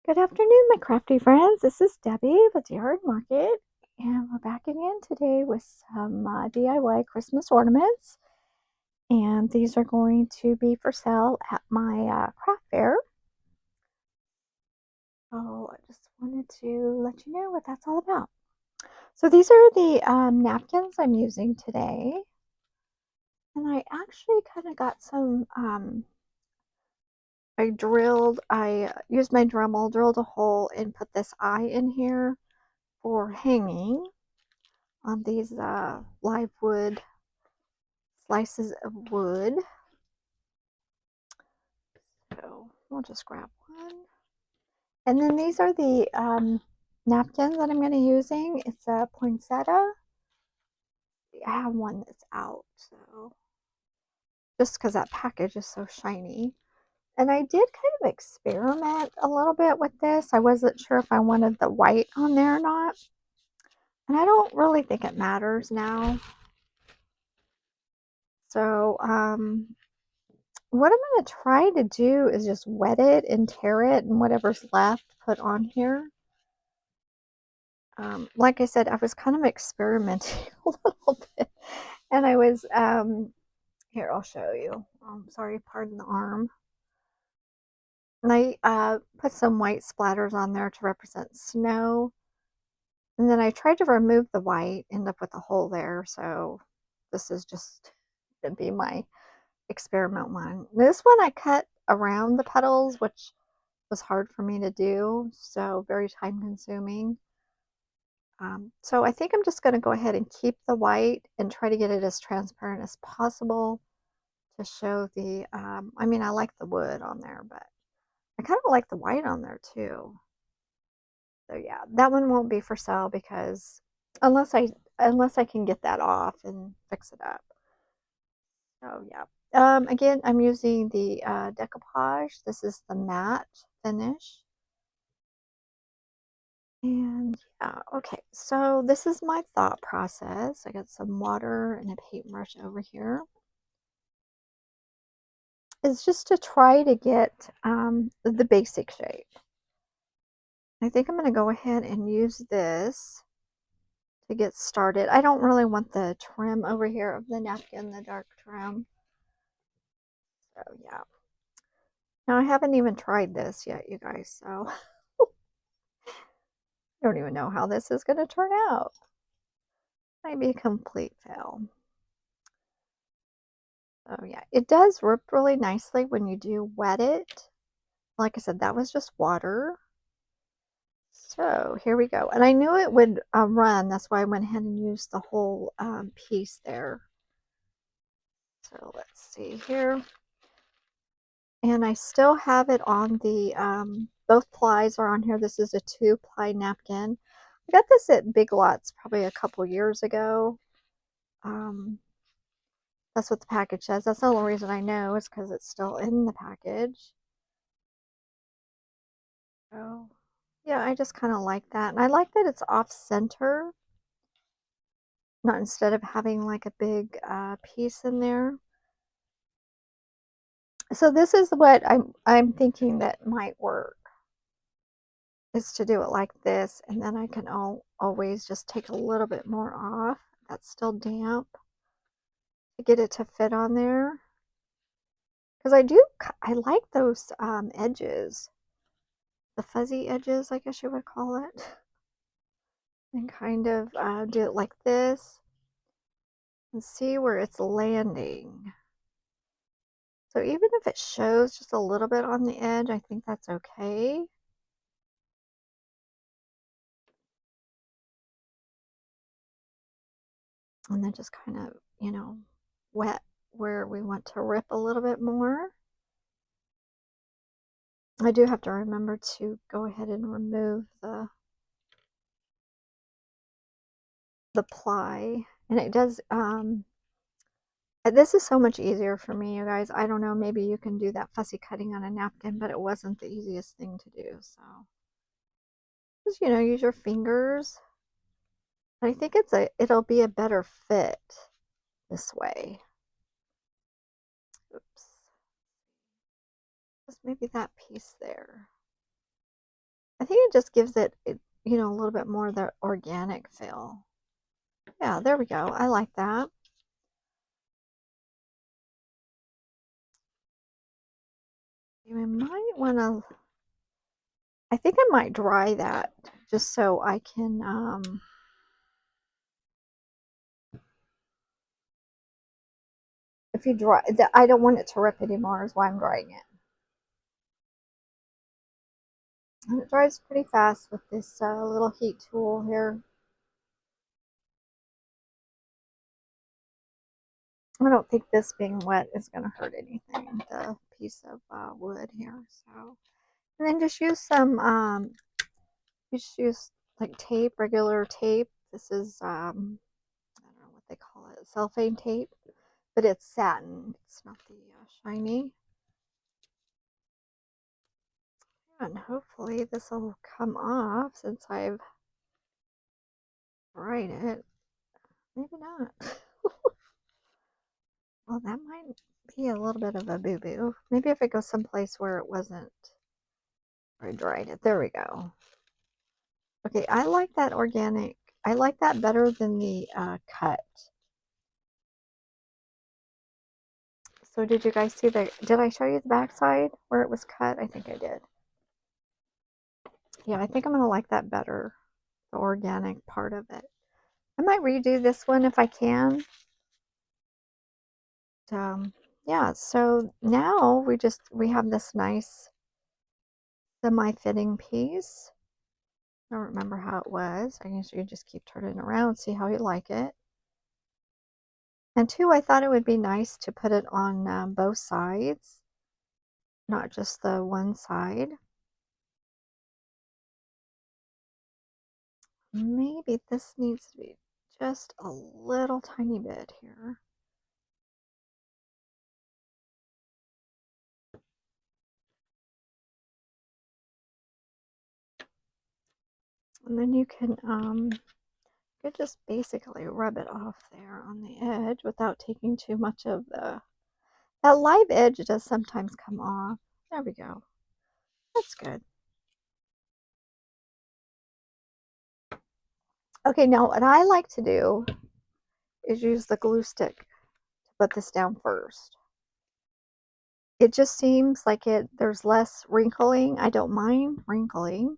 Good afternoon, my crafty friends. This is Debbie with Yard Market, and we're back again today with some DIY Christmas ornaments. And these are going to be for sale at my craft fair. So I just wanted to let you know what that's all about. So these are the napkins I'm using today. And I actually kind of got some, I used my Dremel, drilled a hole, and put this eye in here for hanging on these live wood slices of wood. So we'll just grab one. And then these are the napkins that I'm going to be using. It's a poinsettia. I have one that's out, so just because that package is so shiny. And I did kind of experiment a little bit with this. I wasn't sure if I wanted the white on there or not. And I don't really think it matters now. So what I'm going to try to do is just wet it and tear it, and whatever's left put on here. Like I said, I was kind of experimenting a little bit, and I was here, I'll show you. Sorry, pardon the arm. And I put some white splatters on there to represent snow, and then I tried to remove the white, end up with a hole there. So this is just to be my experiment one. This one I cut around the petals, which was hard for me to do, so very time consuming. So I think I'm just going to go ahead and keep the white and try to get it as transparent as possible to show the, I mean, I like the wood on there, but I kind of like the white on there too. So yeah, that one won't be for sale because unless I can get that off and fix it up. So yeah. Again, I'm using the decoupage. This is the matte finish. And yeah, okay, so this is my thought process. I got some water and a paintbrush over here. It's just to try to get the basic shape. I think I'm going to go ahead and use this to get started. I don't really want the trim over here of the napkin, the dark trim. So yeah. Now I haven't even tried this yet, you guys, so I don't even know how this is going to turn out. Might be a complete fail. Oh yeah, it does rip really nicely when you do wet it. Like I said, that was just water. So here we go. And I knew it would run. That's why I went ahead and used the whole piece there. So let's see here. And I still have it on the, both plies are on here. This is a 2-ply napkin. I got this at Big Lots probably a couple years ago. That's what the package says. That's the only reason I know is because it's still in the package. So yeah, I just kind of like that. And I like that it's off center. Not instead of having like a big piece in there. So this is what I'm thinking that might work, is to do it like this, and then I can always just take a little bit more off. That's still damp to get it to fit on there. Because I like those edges, the fuzzy edges, I guess you would call it, and kind of do it like this and see where it's landing. So even if it shows just a little bit on the edge, I think that's okay. And then just kind of, wet where we want to rip a little bit more. I do have to remember to go ahead and remove the ply. And it does, this is so much easier for me, you guys. I don't know, maybe you can do that fussy cutting on a napkin, but it wasn't the easiest thing to do. So just, use your fingers. I think it'll be a better fit this way. Oops. Just maybe that piece there. I think it just gives it, you know, a little bit more of the organic feel. Yeah, there we go. I like that. You might want to, I think I might dry that just so I can, if you dry, I don't want it to rip anymore is why I'm drying it. And it dries pretty fast with this little heat tool here. I don't think this being wet is going to hurt anything, the piece of wood here. So, and then just use some, you just use like tape, regular tape. This is, I don't know what they call it, cellophane tape, but it's satin. It's not the shiny. And hopefully this will come off since I've dried it. Maybe not. Well, that might be a little bit of a boo-boo. Maybe if it goes someplace where it wasn't, where I dried it. There we go. Okay, I like that organic. I like that better than the cut. So did you guys see did I show you the back side where it was cut? I think I did. Yeah, I think I'm going to like that better, the organic part of it. I might redo this one if I can. Yeah, so now we have this nice semi-fitting piece. I don't remember how it was. I guess you just keep turning around, see how you like it. And two, I thought it would be nice to put it on both sides, not just the one side. Maybe this needs to be just a little tiny bit here. And then you could just basically rub it off there on the edge without taking too much of that live edge does sometimes come off. There we go. That's good. Okay, now what I like to do is use the glue stick to put this down first. It just seems like there's less wrinkling. I don't mind wrinkling.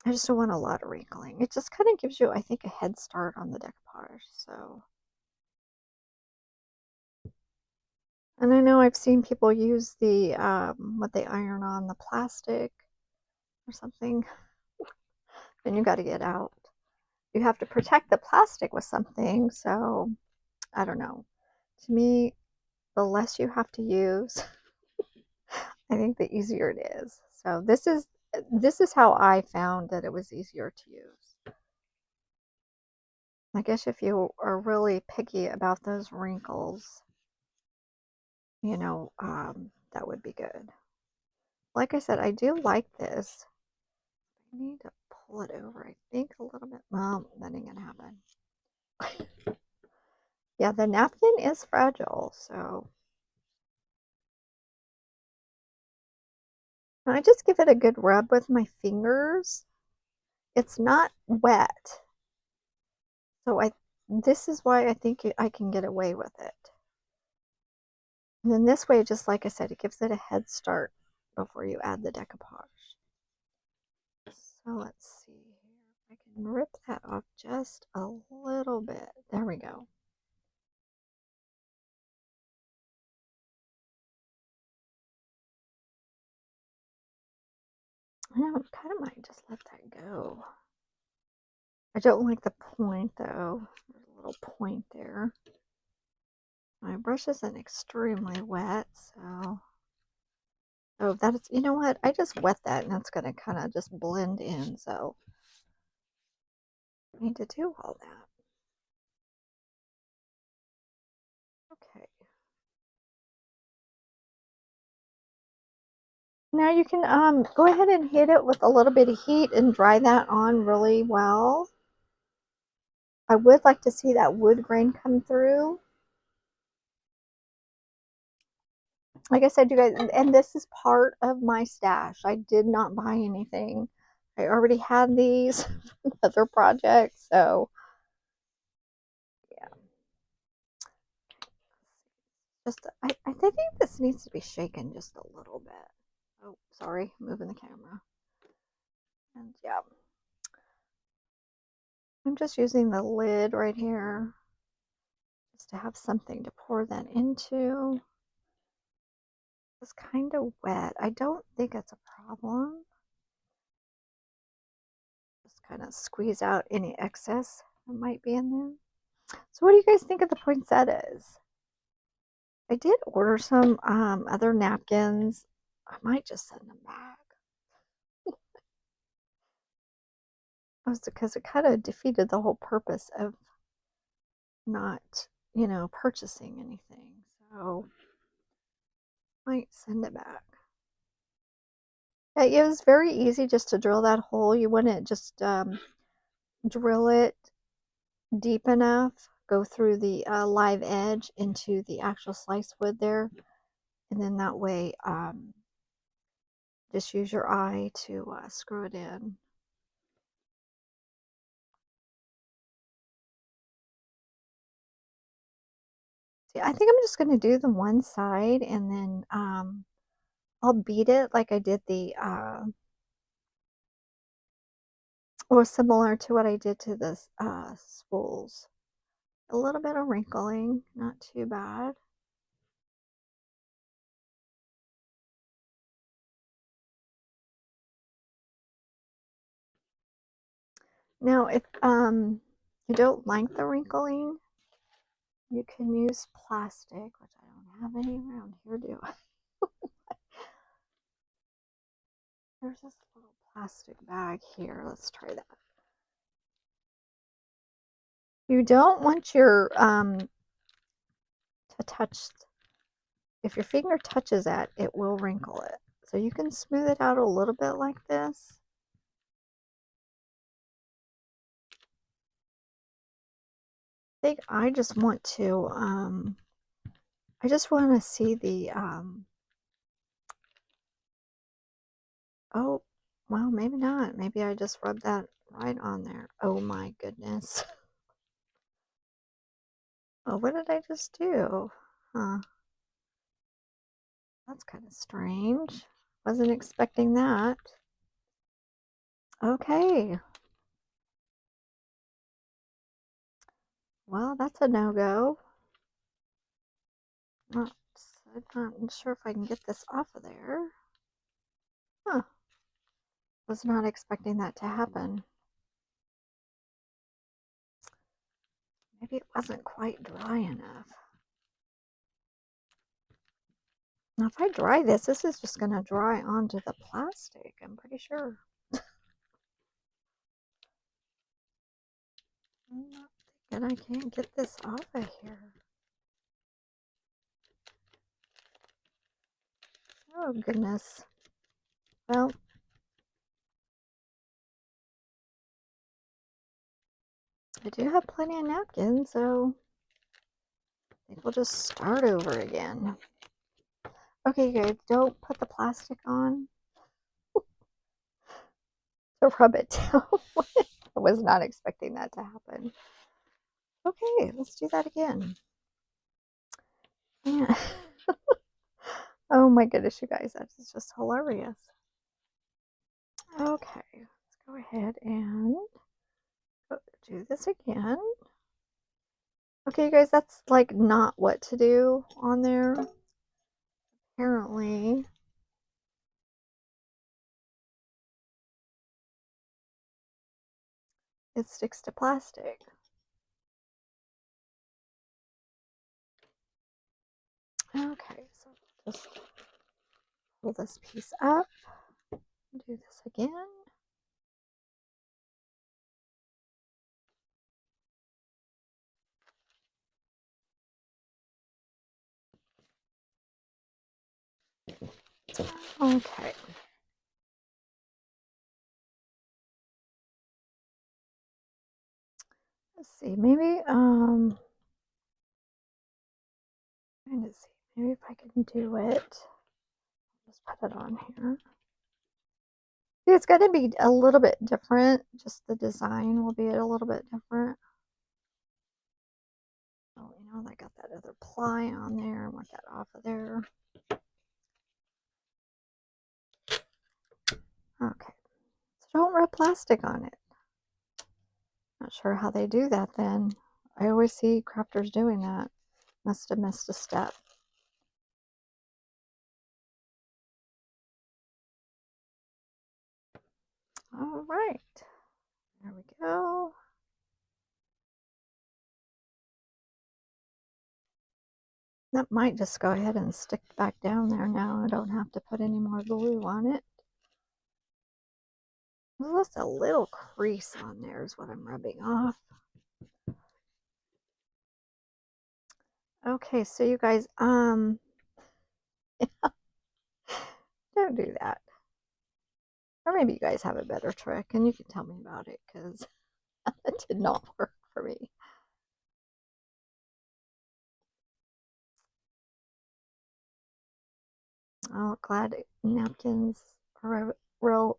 I just don't want a lot of wrinkling. It just kind of gives you, I think, a head start on the decoupage. So, and I know I've seen people use the what they iron on, the plastic or something. Then you got to get out. You have to protect the plastic with something. So I don't know. To me, the less you have to use, I think the easier it is. So this is how I found that it was easier to use. I guess if you are really picky about those wrinkles, you know, that would be good. Like I said, I do like this. I need to pull it over, I think, a little bit. Well, that ain't gonna happen. Yeah, the napkin is fragile, so I just give it a good rub with my fingers. It's not wet, so this is why I think I can get away with it. And then this way, just like I said, it gives it a head start before you add the decoupage. So let's see here. I can rip that off just a little bit. There we go. I know, I kind of might just let that go. I don't like the point though. There's a little point there. My brush isn't extremely wet, so. Oh, that is, you know what? I just wet that and it's going to kind of just blend in, so. I need to do all that. Okay. Now you can go ahead and hit it with a little bit of heat and dry that on really well. I would like to see that wood grain come through. like I said, you guys, and this is part of my stash. I did not buy anything. I already had these from other projects, so yeah. Just, I think this needs to be shaken just a little bit. Oh, sorry, moving the camera. And yeah, I'm just using the lid right here just to have something to pour that into. It's kind of wet. I don't think it's a problem. Just kind of squeeze out any excess that might be in there. So what do you guys think of the poinsettias? I did order some other napkins. I might just send them back. Because it kind of defeated the whole purpose of not, purchasing anything. So I might send it back. It was very easy just to drill that hole. You wouldn't just drill it deep enough, go through the live edge into the actual slice wood there, and then that way just use your eye to screw it in. See, I think I'm just going to do the one side, and then I'll beat it like I did the or similar to what I did to the spools. A little bit of wrinkling, not too bad. Now, if you don't like the wrinkling, you can use plastic, which I don't have any around here, do I? There's this little plastic bag here. Let's try that. You don't want your to touch. If your finger touches that, it will wrinkle it. So you can smooth it out a little bit like this. I think I just want to see the oh, well, maybe not. Maybe I just rubbed that right on there. Oh my goodness. Oh, what did I just do? Huh. That's kind of strange. Wasn't expecting that. Okay. Well, that's a no-go. I'm not sure if I can get this off of there. Huh. Was not expecting that to happen. Maybe it wasn't quite dry enough. Now, if I dry this, this is just going to dry onto the plastic, I'm pretty sure. I'm not thinking I can't get this off of here. Oh, goodness. Well, I do have plenty of napkins, so I think we'll just start over again. Okay, guys, don't put the plastic on to rub it down. I was not expecting that to happen. Okay, let's do that again. Yeah. Oh my goodness, you guys, that is just hilarious. Okay, let's go ahead and do this again. Okay, you guys, that's like not what to do on there. Apparently, it sticks to plastic. Okay, so just pull this piece up, do this again. Okay. Let's see, maybe trying to see, Maybe if I can do it, just put it on here. It's going to be a little bit different. Just the design will be a little bit different. Oh, you know, I got that other ply on there. I want that off of there. Okay. So don't rub plastic on it. Not sure how they do that then. I always see crafters doing that. Must have missed a step. All right. There we go. That might just go ahead and stick back down there now. I don't have to put any more glue on it. There's just a little crease on there is what I'm rubbing off. Okay, so you guys, don't do that. Or maybe you guys have a better trick and you can tell me about it because it did not work for me. Oh, glad napkins are real,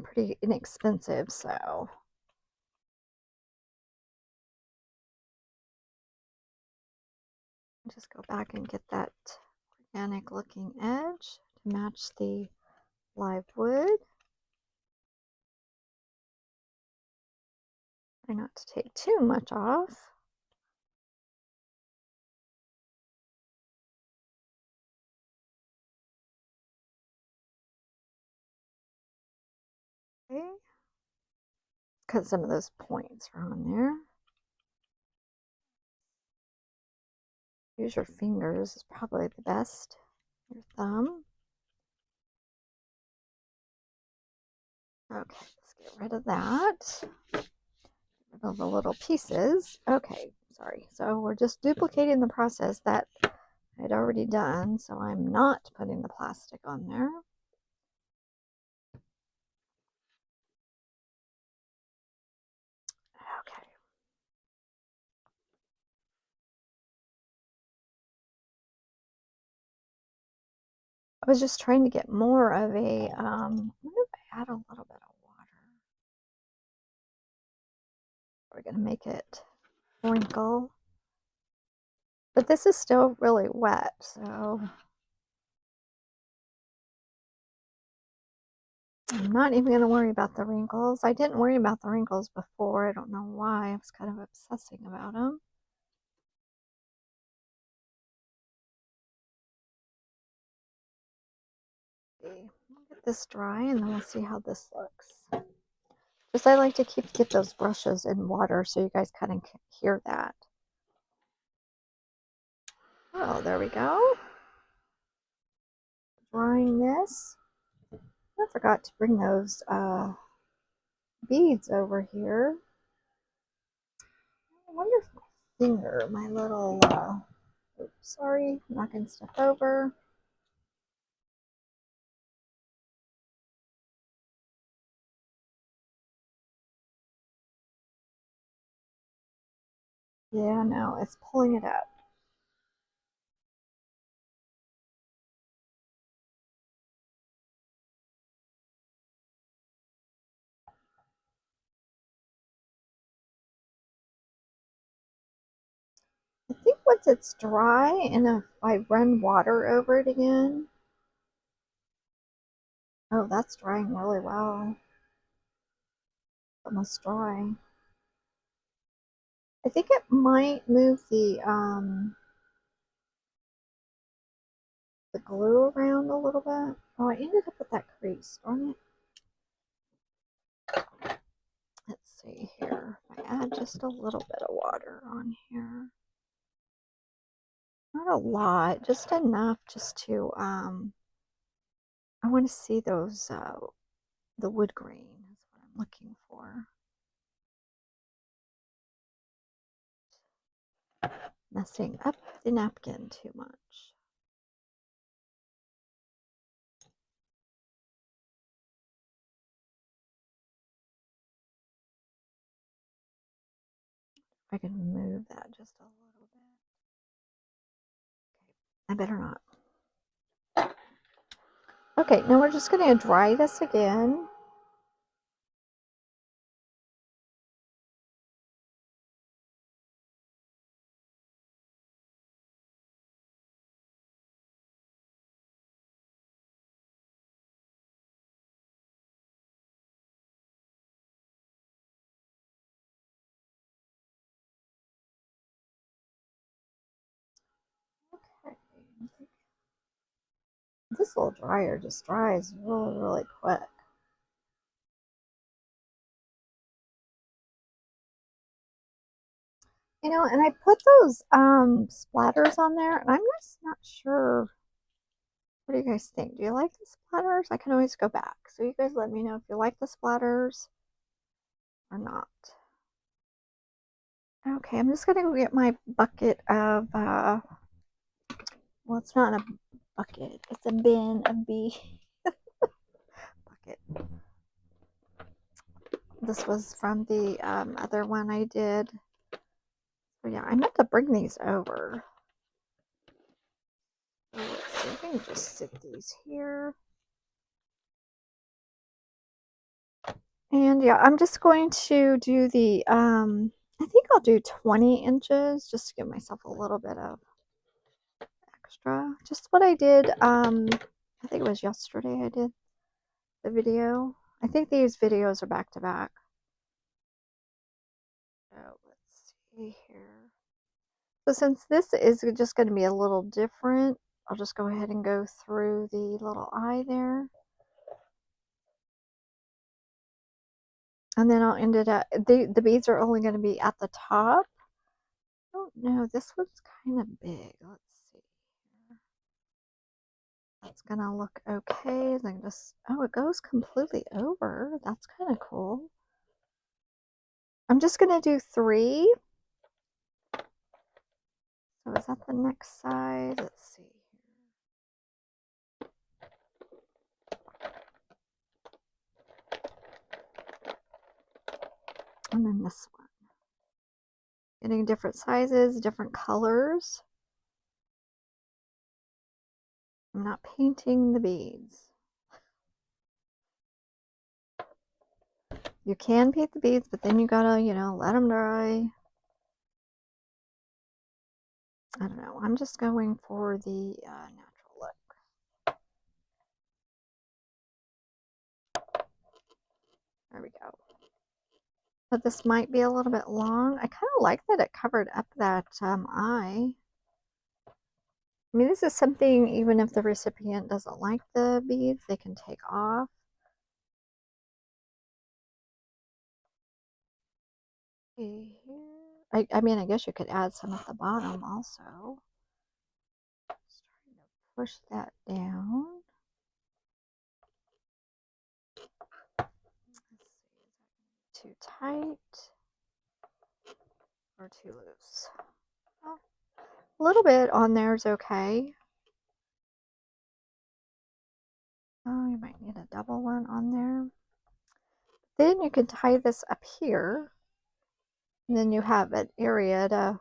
pretty inexpensive, so. Just go back and get that organic looking edge to match the live wood. Try not to take too much off. Okay. Cut some of those points are on there. Use your fingers is probably the best. Your thumb. Okay, let's get rid of that. Get rid of the little pieces. Okay, sorry. So we're just duplicating the process that I'd already done, so I'm not putting the plastic on there. Okay. I was just trying to get more of a, I wonder if I add a little bit of water. We're going to make it wrinkle. But this is still really wet, so I'm not even going to worry about the wrinkles. I didn't worry about the wrinkles before. I don't know why. I was kind of obsessing about them. Okay, we'll get this dry and then we'll see how this looks. Just I like to get those brushes in water so you guys kind of hear that. Oh, there we go. Drying this. I forgot to bring those beads over here. I wonder if my finger, my little, oops, sorry, knocking stuff over. Yeah, no, it's pulling it up. I think once it's dry and if I run water over it again. Oh, that's drying really well. Almost dry. I think it might move the glue around a little bit. Oh, I ended up with that crease, darn it. Let's see here. If I add just a little bit of water on here. Not a lot, just enough just to, I want to see those, the wood grain is what I'm looking for. Messing up the napkin too much. I can move that just a little bit. I better not. Okay, now we're just going to dry this again. Okay. This little dryer just dries really, really quick. You know, and I put those splatters on there, and I'm just not sure. What do you guys think? Do you like the splatters? I can always go back. So you guys let me know if you like the splatters or not. Okay, I'm just gonna go get my bucket of well, it's not a bucket, it's a bin of bee bucket. This was from the other one I did. So yeah, I meant to bring these over. So let's see, I can just sit these here. And yeah, I'm just going to do the, I think I'll do 20 inches just to give myself a little bit of extra. Just what I did, I think it was yesterday I did the video. I think these videos are back to back. So let's see here. So since this is just going to be a little different, I'll just go ahead and go through the little eye there. And then I'll end it at, the beads are only going to be at the top. I don't know, this one's kind of big. Let's see. That's going to look okay. Then just, oh, it goes completely over. That's kind of cool. I'm just going to do 3. So is that the next size? Let's see here. And then this one. Getting different sizes, different colors. I'm not painting the beads. You can paint the beads, but then you gotta, you know, let them dry. I don't know. I'm just going for the natural look. There we go. But this might be a little bit long. I kind of like that it covered up that eye. I mean, this is something, even if the recipient doesn't like the beads, they can take off. Okay, here. I mean, I guess you could add some at the bottom also. Just trying to push that down. Let's see, too tight or too loose? Oh, a little bit on there is okay. Oh, you might need a double one on there. Then you can tie this up here, and then you have an area to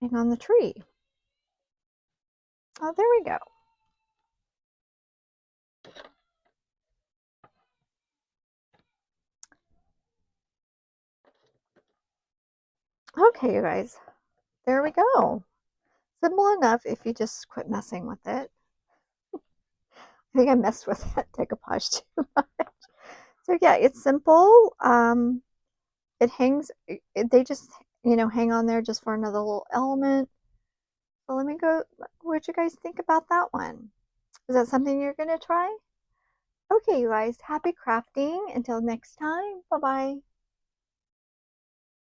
hang on the tree. Oh, there we go. Okay, you guys, there we go. Simple enough if you just quit messing with it. I think I messed with that decoupage too much. So yeah, it's simple. It hangs, they just, you know, hang on there just for another little element. So let me go, what you guys think about that one? Is that something you're going to try? Okay, you guys, happy crafting. Until next time, bye-bye.